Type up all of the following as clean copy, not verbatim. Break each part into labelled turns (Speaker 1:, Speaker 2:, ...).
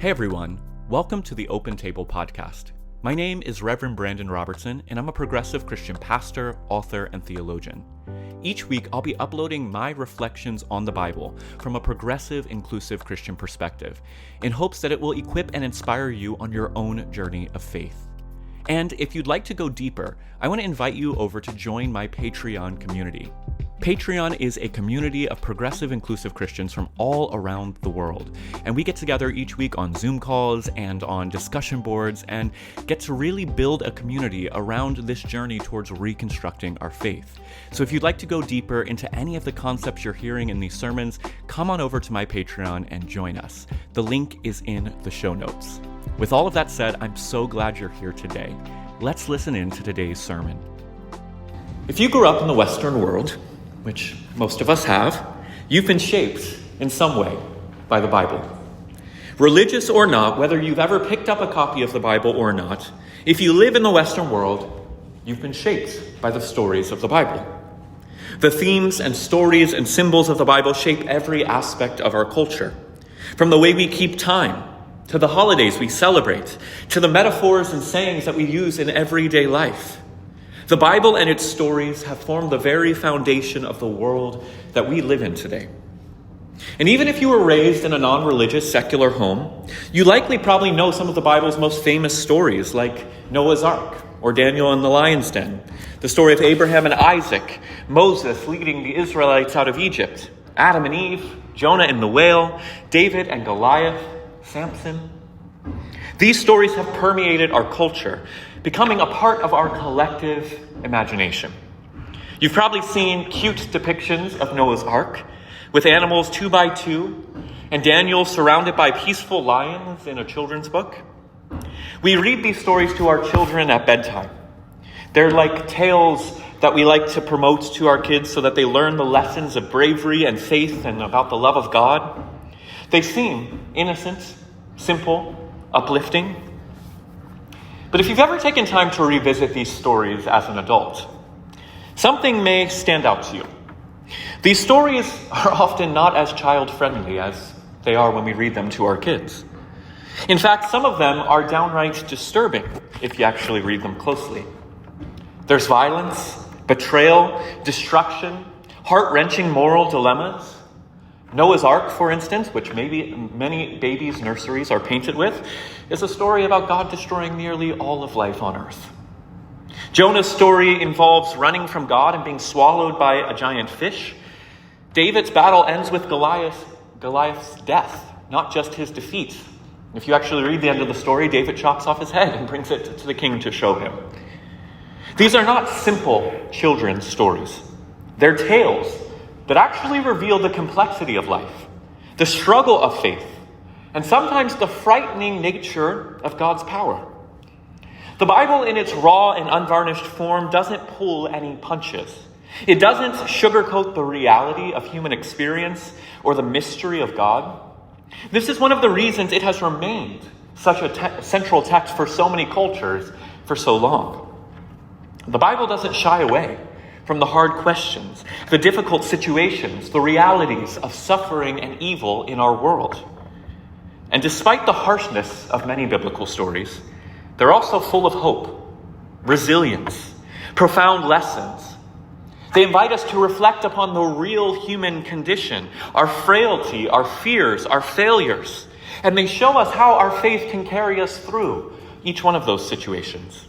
Speaker 1: Hey everyone, welcome to the Open Table podcast. My name is Reverend Brandan Robertson, and I'm a progressive Christian pastor, author, and theologian. Each week, I'll be uploading my reflections on the Bible from a progressive, inclusive Christian perspective, in hopes that it will equip and inspire you on your own journey of faith. And if you'd like to go deeper, I want to invite you over to join my Patreon community. Patreon is a community of progressive, inclusive Christians from all around the world, and we get together each week on Zoom calls and on discussion boards and get to really build a community around this journey towards reconstructing our faith. So if you'd like to go deeper into any of the concepts you're hearing in these sermons, come on over to my Patreon and join us. The link is in the show notes. With all of that said, I'm so glad you're here today. Let's listen in to today's sermon. If you grew up in the Western world, which most of us have, you've been shaped in some way by the Bible. Religious or not, whether you've ever picked up a copy of the Bible or not, if you live in the Western world, you've been shaped by the stories of the Bible. The themes and stories and symbols of the Bible shape every aspect of our culture, from the way we keep time, to the holidays we celebrate, to the metaphors and sayings that we use in everyday life. The Bible and its stories have formed the very foundation of the world that we live in today. And even if you were raised in a non-religious, secular home, you likely probably know some of the Bible's most famous stories, like Noah's Ark, or Daniel and the Lion's Den, the story of Abraham and Isaac, Moses leading the Israelites out of Egypt, Adam and Eve, Jonah and the whale, David and Goliath, Samson. These stories have permeated our culture, becoming a part of our collective imagination. You've probably seen cute depictions of Noah's Ark, with animals 2 by 2, and Daniel surrounded by peaceful lions in a children's book. We read these stories to our children at bedtime. They're like tales that we like to promote to our kids so that they learn the lessons of bravery and faith and about the love of God. They seem innocent, simple, uplifting. But if you've ever taken time to revisit these stories as an adult, something may stand out to you. These stories are often not as child-friendly as they are when we read them to our kids. In fact, some of them are downright disturbing if you actually read them closely. There's violence, betrayal, destruction, heart-wrenching moral dilemmas. Noah's Ark, for instance, which maybe many babies' nurseries are painted with, is a story about God destroying nearly all of life on earth. Jonah's story involves running from God and being swallowed by a giant fish. David's battle ends with Goliath's death, not just his defeat. If you actually read the end of the story, David chops off his head and brings it to the king to show him. These are not simple children's stories. They're tales that actually reveal the complexity of life, the struggle of faith, and sometimes the frightening nature of God's power. The Bible in its raw and unvarnished form doesn't pull any punches. It doesn't sugarcoat the reality of human experience or the mystery of God. This is one of the reasons it has remained such a central text for so many cultures for so long. The Bible doesn't shy away from the hard questions, the difficult situations, the realities of suffering and evil in our world. And despite the harshness of many biblical stories, they're also full of hope, resilience, profound lessons. They invite us to reflect upon the real human condition, our frailty, our fears, our failures, and they show us how our faith can carry us through each one of those situations.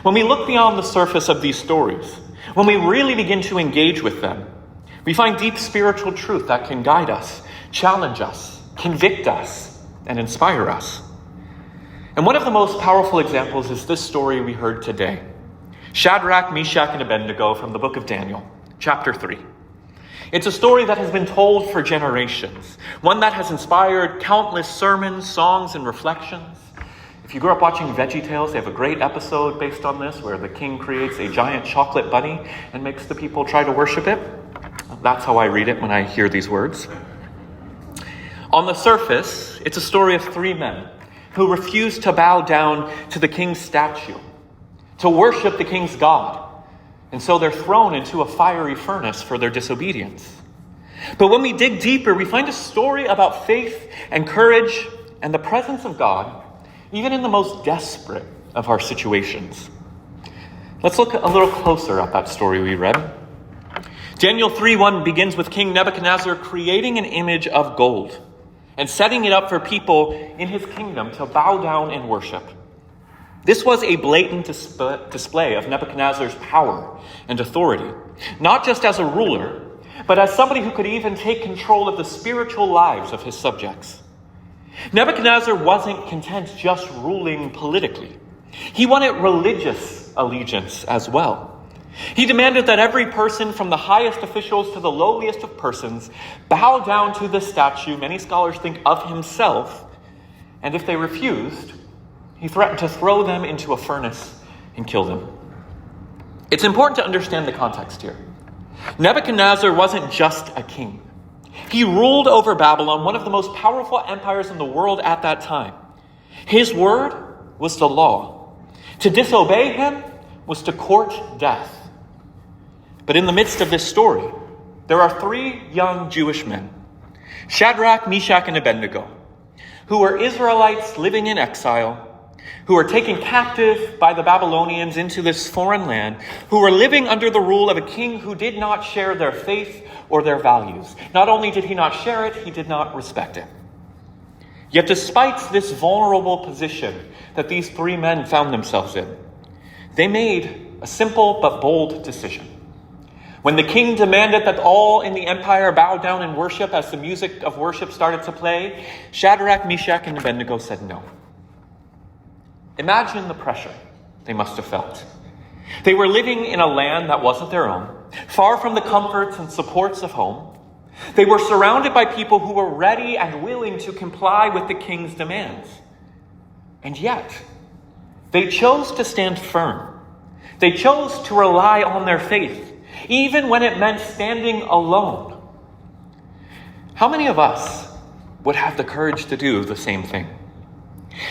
Speaker 1: When we look beyond the surface of these stories, when we really begin to engage with them, we find deep spiritual truth that can guide us, challenge us, convict us, and inspire us. And one of the most powerful examples is this story we heard today. Shadrach, Meshach, and Abednego from the book of Daniel, chapter 3. It's a story that has been told for generations, one that has inspired countless sermons, songs, and reflections. If you grew up watching VeggieTales, they have a great episode based on this where the king creates a giant chocolate bunny and makes the people try to worship it. That's how I read it when I hear these words. On the surface, it's a story of 3 men who refuse to bow down to the king's statue, to worship the king's God, and so they're thrown into a fiery furnace for their disobedience. But when we dig deeper, we find a story about faith and courage, and the presence of God, even in the most desperate of our situations. Let's look a little closer at that story we read. Daniel 3:1 begins with King Nebuchadnezzar creating an image of gold and setting it up for people in his kingdom to bow down and worship. This was a blatant display of Nebuchadnezzar's power and authority, not just as a ruler, but as somebody who could even take control of the spiritual lives of his subjects. Nebuchadnezzar wasn't content just ruling politically. He wanted religious allegiance as well. He demanded that every person, from the highest officials to the lowliest of persons, bow down to the statue, many scholars think, of himself, and if they refused, he threatened to throw them into a furnace and kill them. It's important to understand the context here. Nebuchadnezzar wasn't just a king. He ruled over Babylon, one of the most powerful empires in the world at that time. His word was the law. To disobey him was to court death. But in the midst of this story, there are three young Jewish men, Shadrach, Meshach, and Abednego, who were Israelites living in exile, who were taken captive by the Babylonians into this foreign land, who were living under the rule of a king who did not share their faith or their values. Not only did he not share it, he did not respect it. Yet despite this vulnerable position that these three men found themselves in, they made a simple but bold decision. When the king demanded that all in the empire bow down and worship as the music of worship started to play, Shadrach, Meshach, and Abednego said no. Imagine the pressure they must have felt. They were living in a land that wasn't their own, far from the comforts and supports of home. They were surrounded by people who were ready and willing to comply with the king's demands. And yet, they chose to stand firm. They chose to rely on their faith, even when it meant standing alone. How many of us would have the courage to do the same thing?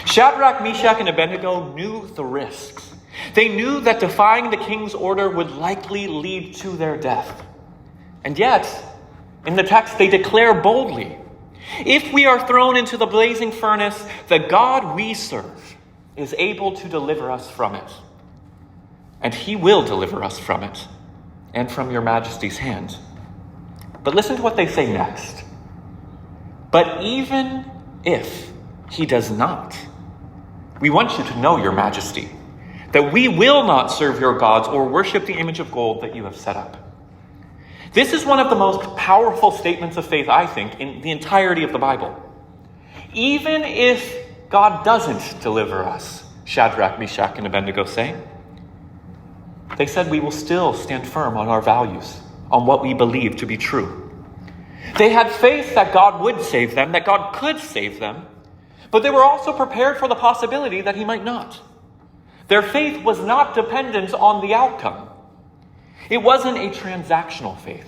Speaker 1: Shadrach, Meshach, and Abednego knew the risks. They knew that defying the king's order would likely lead to their death. And yet, in the text, they declare boldly, if we are thrown into the blazing furnace, the God we serve is able to deliver us from it. And he will deliver us from it and from your majesty's hand. But listen to what they say next. But even if he does not, we want you to know, your majesty, that we will not serve your gods or worship the image of gold that you have set up. This is one of the most powerful statements of faith, I think, in the entirety of the Bible. Even if God doesn't deliver us, Shadrach, Meshach, and Abednego say, they said we will still stand firm on our values, on what we believe to be true. They had faith that God would save them, that God could save them, but they were also prepared for the possibility that he might not. Their faith was not dependent on the outcome. It wasn't a transactional faith.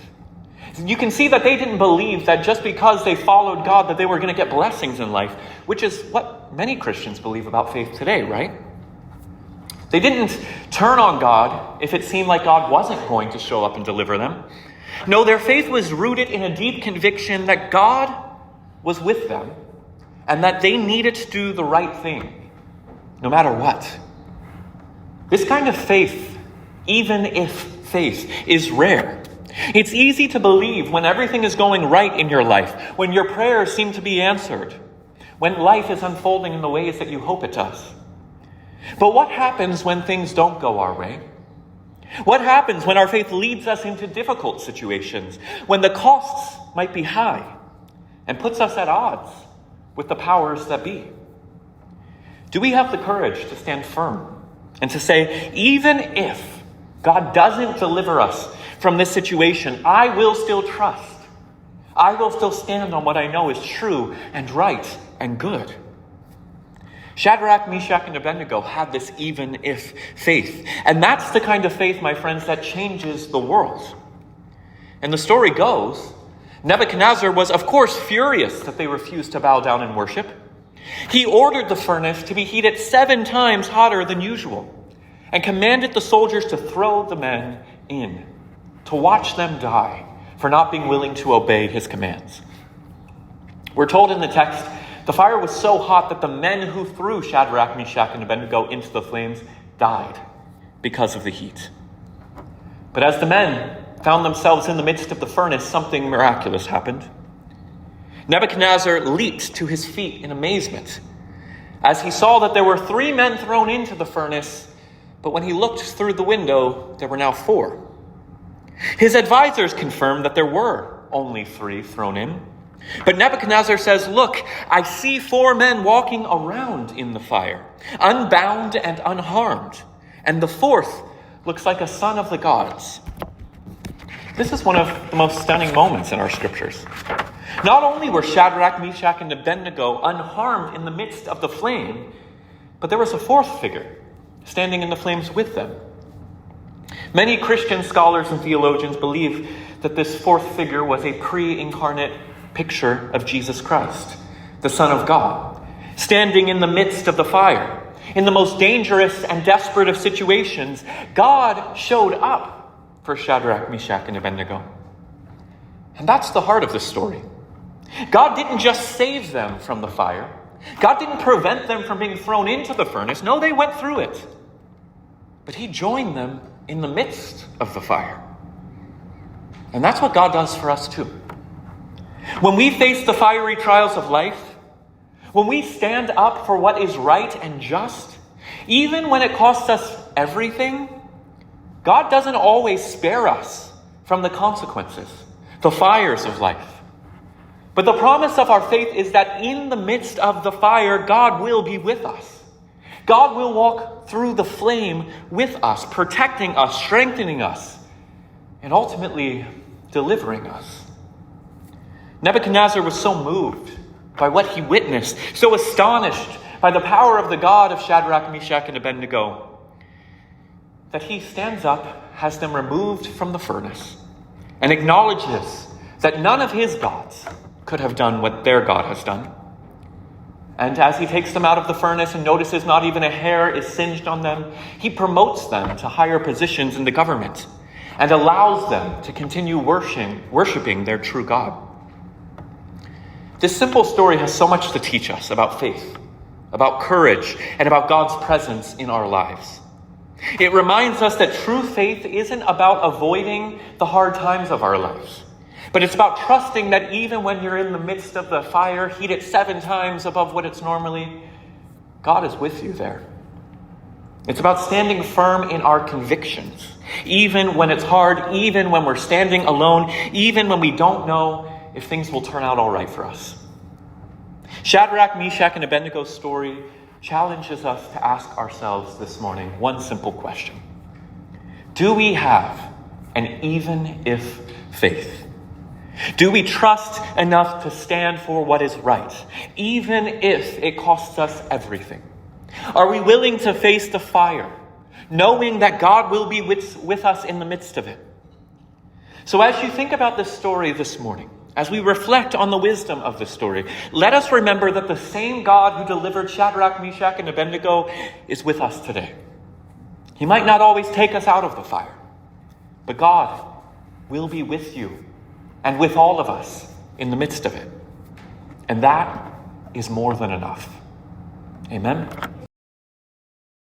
Speaker 1: You can see that they didn't believe that just because they followed God that they were going to get blessings in life, which is what many Christians believe about faith today, right? They didn't turn on God if it seemed like God wasn't going to show up and deliver them. No, their faith was rooted in a deep conviction that God was with them and that they needed to do the right thing, no matter what. This kind of faith, even if faith, is rare. It's easy to believe when everything is going right in your life, when your prayers seem to be answered, when life is unfolding in the ways that you hope it does. But what happens when things don't go our way? What happens when our faith leads us into difficult situations, when the costs might be high and puts us at odds with the powers that be? Do we have the courage to stand firm and to say, even if God doesn't deliver us from this situation, I will still trust. I will still stand on what I know is true and right and good. Shadrach, Meshach, and Abednego had this even if faith. And that's the kind of faith, my friends, that changes the world. And the story goes, Nebuchadnezzar was, of course, furious that they refused to bow down and worship. He ordered the furnace to be heated 7 times hotter than usual and commanded the soldiers to throw the men in, to watch them die for not being willing to obey his commands. We're told in the text The fire was so hot that the men who threw Shadrach, Meshach, and Abednego into the flames died because of the heat. But as the men found themselves in the midst of the furnace, something miraculous happened. Nebuchadnezzar leaped to his feet in amazement as he saw that there were 3 men thrown into the furnace, but when he looked through the window, there were now 4. His advisors confirmed that there were only 3 thrown in. But Nebuchadnezzar says, "Look, I see 4 men walking around in the fire, unbound and unharmed, and the 4th looks like a son of the gods." This is one of the most stunning moments in our scriptures. Not only were Shadrach, Meshach, and Abednego unharmed in the midst of the flame, but there was a 4th figure standing in the flames with them. Many Christian scholars and theologians believe that this 4th figure was a pre-incarnate picture of Jesus Christ, the Son of God, standing in the midst of the fire. In the most dangerous and desperate of situations, God showed up for Shadrach, Meshach, and Abednego. And that's the heart of the story. God didn't just save them from the fire. God didn't prevent them from being thrown into the furnace. No, they went through it. But he joined them in the midst of the fire. And that's what God does for us too. When we face the fiery trials of life, when we stand up for what is right and just, even when it costs us everything, God doesn't always spare us from the consequences, the fires of life. But the promise of our faith is that in the midst of the fire, God will be with us. God will walk through the flame with us, protecting us, strengthening us, and ultimately delivering us. Nebuchadnezzar was so moved by what he witnessed, so astonished by the power of the God of Shadrach, Meshach, and Abednego, that he stands up, has them removed from the furnace, and acknowledges that none of his gods could have done what their God has done. And as he takes them out of the furnace and notices not even a hair is singed on them, he promotes them to higher positions in the government and allows them to continue worshiping their true God. This simple story has so much to teach us about faith, about courage, and about God's presence in our lives. It reminds us that true faith isn't about avoiding the hard times of our lives, but it's about trusting that even when you're in the midst of the fire, heated 7 times above what it's normally, God is with you there. It's about standing firm in our convictions, even when it's hard, even when we're standing alone, even when we don't know if things will turn out all right for us. Shadrach, Meshach, and Abednego's story challenges us to ask ourselves this morning one simple question. Do we have an even if faith? Do we trust enough to stand for what is right, even if it costs us everything? Are we willing to face the fire, knowing that God will be with us in the midst of it? So as you think about this story this morning, as we reflect on the wisdom of this story, let us remember that the same God who delivered Shadrach, Meshach, and Abednego is with us today. He might not always take us out of the fire, but God will be with you and with all of us in the midst of it. And that is more than enough. Amen.